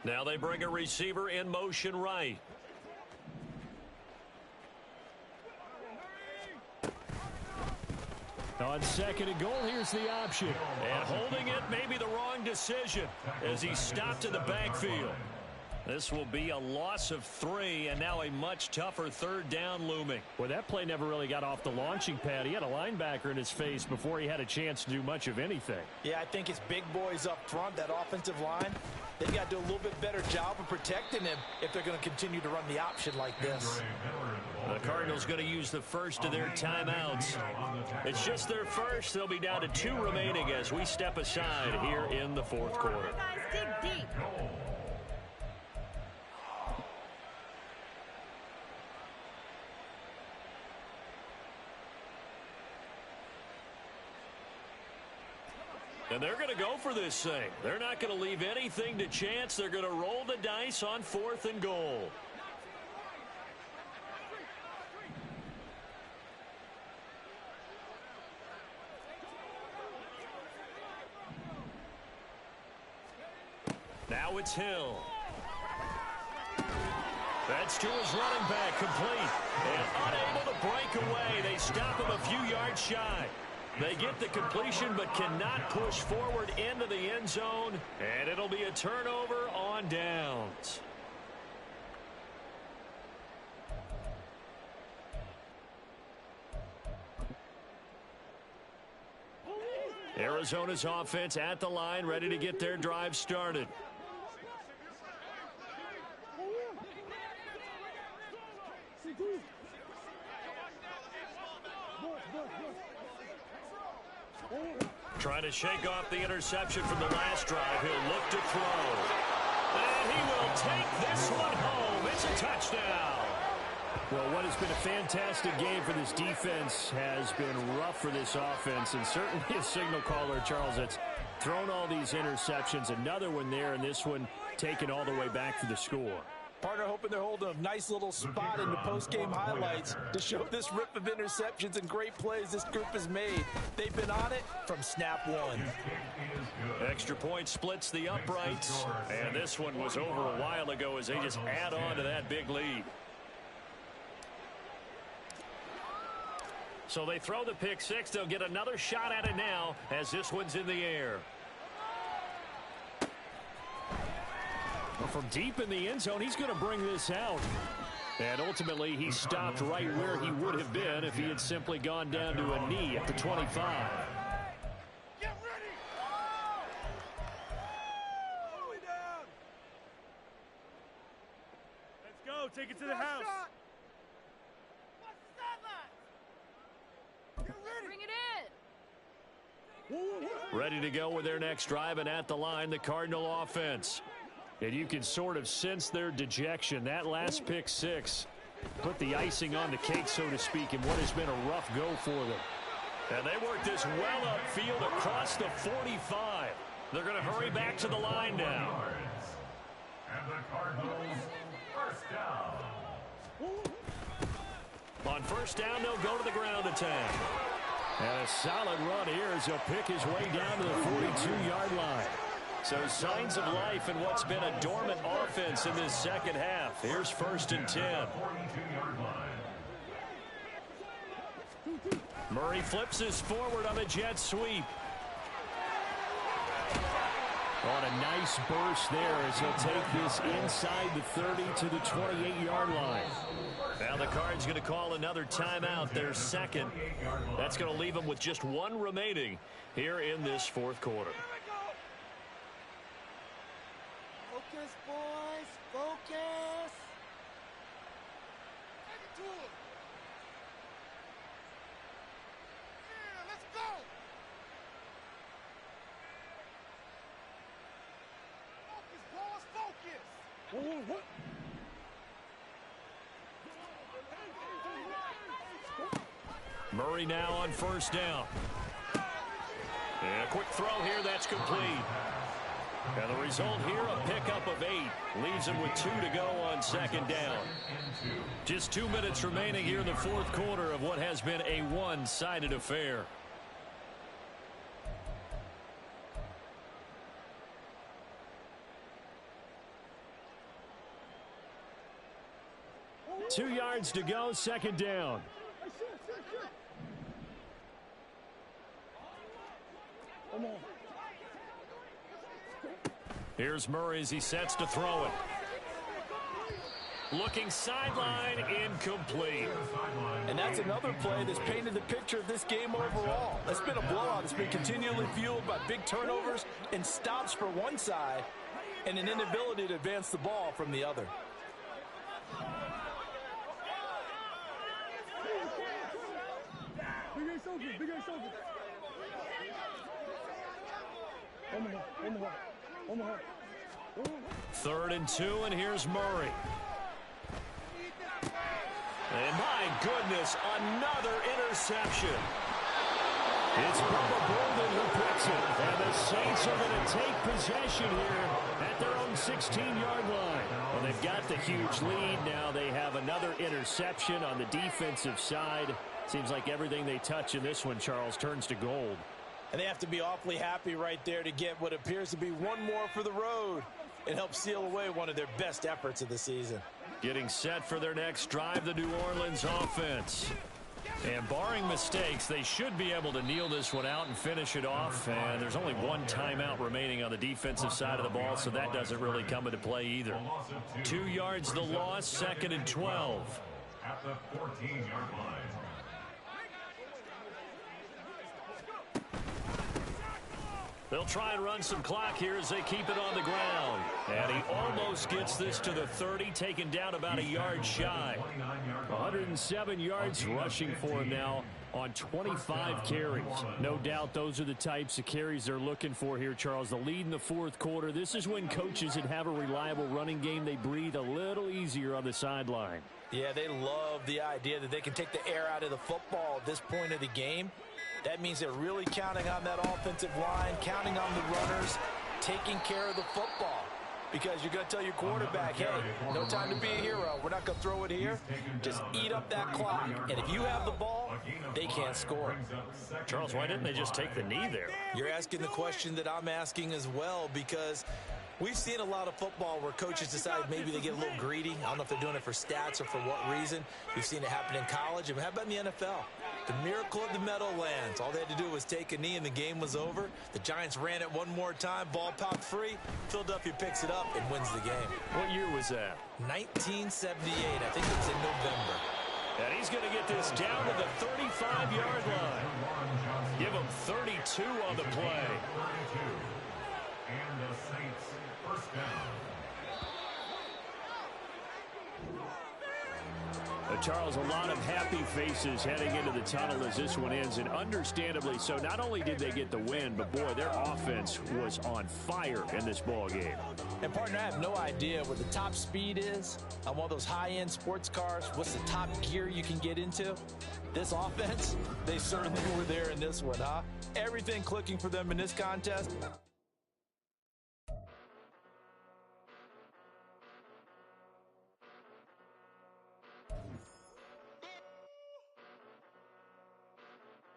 Now they bring a receiver in motion right. On second and goal, here's the option. And holding it may be the wrong decision as he stopped in the backfield. This will be a loss of 3, and now a much tougher third down looming. Well, that play never really got off the launching pad. He had a linebacker in his face before he had a chance to do much of anything. Yeah, I think his big boys up front, that offensive line, they've got to do a little bit better job of protecting him if they're going to continue to run the option like this. The Cardinals going to use the first of their timeouts. It's just their first. They'll be down to 2 remaining as we step aside here in the fourth quarter. Guys, dig deep. And they're going to go for this thing. They're not going to leave anything to chance. They're going to roll the dice on 4th and goal. Now it's Hill. That's to his running back, complete. And unable to break away. They stop him a few yards shy. They get the completion but cannot push forward into the end zone. And it'll be a turnover on downs. Arizona's offense at the line, ready to get their drive started. Trying to shake off the interception from the last drive. He'll look to throw. And he will take this one home. It's a touchdown. Well, what has been a fantastic game for this defense has been rough for this offense, and certainly a signal caller, Charles, that's thrown all these interceptions. Another one there, and this one taken all the way back for the score. Partner hoping they're holding a nice little spot in the post-game highlights to show this rip of interceptions and great plays this group has made. They've been on it from snap one. Extra point splits the uprights, and this one was over a while ago as they just add on to that big lead. So they throw the pick six. They'll get another shot at it now as this one's in the air. Well, from deep in the end zone, he's going to bring this out. And ultimately, he stopped right where he would have been if he had simply gone down to a knee at the 25. Get ready! Let's go. Take it to the house. Bring it in. Ready to go with their next drive, and at the line, the Cardinal offense. And you can sort of sense their dejection. That last pick six put the icing on the cake, so to speak, in what has been a rough go for them. And they work this well upfield across the 45. They're going to hurry back to the line now. And the Cardinals, first down. On first down, they'll go to the ground attack. And a solid run here as he'll pick his way down to the 42-yard line. So signs of life in what's been a dormant offense in this second half. Here's 1st and 10. Murray flips this forward on a jet sweep. On a nice burst there as he'll take this inside the 30 to the 28-yard line. Now the Cards going to call another timeout, their second. That's going to leave them with just one remaining here in this fourth quarter. Focus, boys. Focus. Take it to him. Yeah, let's go. Focus, boys. Focus. Murray now on first down. And a quick throw here, that's complete. And the result here, a pickup of 8. Leaves him with 2 to go on second down. Just 2 minutes remaining here in the fourth quarter of what has been a one-sided affair. Two yards to go, second down. Here's Murray as he sets to throw it. Looking sideline, incomplete. And that's another play that's painted the picture of this game overall. It's been a blowout. It's been continually fueled by big turnovers and stops for one side and an inability to advance the ball from the other. Third and 2, and here's Murray. And my goodness, another interception. It's Bubba Bolden who picks it. And the Saints are going to take possession here at their own 16-yard line. Well, they've got the huge lead. Now they have another interception on the defensive side. Seems like everything they touch in this one, Charles, turns to gold. And they have to be awfully happy right there to get what appears to be one more for the road and help seal away one of their best efforts of the season. Getting set for their next drive, the New Orleans offense. And barring mistakes, they should be able to kneel this one out and finish it off. And there's only one timeout remaining on the defensive side of the ball, so that doesn't really come into play either. 2 yards the loss, second and 12. At the 14-yard line. They'll try and run some clock here as they keep it on the ground. And he almost gets this to the 30, taken down about a yard shy. 107 yards rushing for him now on 25 carries. No doubt those are the types of carries they're looking for here, Charles. The lead in the fourth quarter. This is when coaches that have a reliable running game, they breathe a little easier on the sideline. Yeah, they love the idea that they can take the air out of the football at this point of the game. That means they're really counting on that offensive line, counting on the runners, taking care of the football. Because you're going to tell your quarterback, hey, no time to be a hero. We're not going to throw it here. Just eat up that clock. And if you have the ball, they can't score. Charles, why didn't they just take the knee there? You're asking the question that I'm asking as well, because we've seen a lot of football where coaches decide maybe they get a little greedy. I don't know if they're doing it for stats or for what reason. We've seen it happen in college. And how about in the NFL? The miracle of the Meadowlands. All they had to do was take a knee and the game was over. The Giants ran it one more time. Ball popped free. Philadelphia picks it up and wins the game. What year was that? 1978. I think it's in November. And he's going to get this down to the 35-yard line. Give him 32 on the play. And the Saints first down. Charles, a lot of happy faces heading into the tunnel as this one ends, and understandably so. Not only did they get the win, but boy, their offense was on fire in this ball game. And partner, I have no idea what the top speed is on one of those high-end sports cars. What's the top gear you can get into? This offense, they certainly were there in this one, huh? Everything clicking for them in this contest.